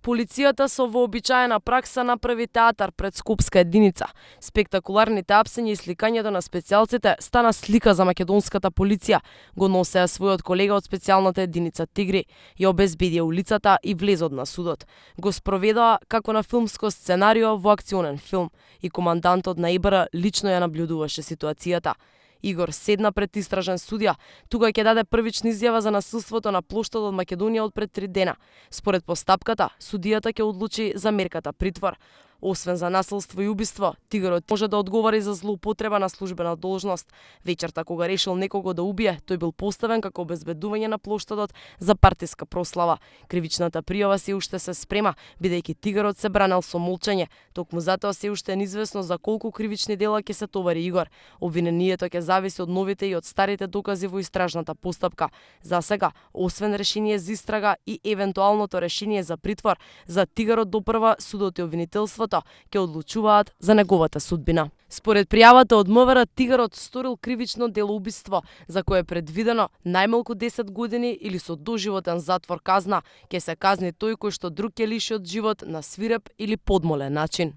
Полицијата со вообичаена пракса направи театар пред Скопска единица. Спектакуларните апсења и сликањето на специјалците стана слика за македонската полиција. Го носеа својот колега од специјалната единица Тигри, ја обезбедија улицата и влезот на судот. Го спроведоа како на филмско сценарио во акционен филм и командантот на ИБР лично ја наблюдуваше ситуацијата. Игор седна пред истражен судија, тука ќе даде првична изјава за насилството на плоштадот Македонија од пред 3 дена. Според постапката, судијата ќе одлучи за мерката притвор. Освен за насилство и убиство, тигрот може да одговори за злоупотреба на службена должност. Вечерта кога решил некого да убие, тој бил поставен како обезбедување на плоштадот за партиска прослава. Кривичната пријава се уште се спрема, бидејќи тигрот се бранел со молчење. Токму затоа се уште е неизвестно за колку кривични дела ќе се товари Игор. Обвинението ќе зависи од новите и од старите докази во истражната постапка. За сега, освен решение за истрага и евентуалното решение за притвор, за тигрот допрва судот и обвинителството ќе одлучуваат за неговата судбина. Според пријавата од МВР, тигрот сторил кривично дело убиство, за кое е предвидено најмалку 10 години или со доживотен затвор казна. Ќе се казни тој кој што друг ќе лиши од живот на свиреп или подмолен начин.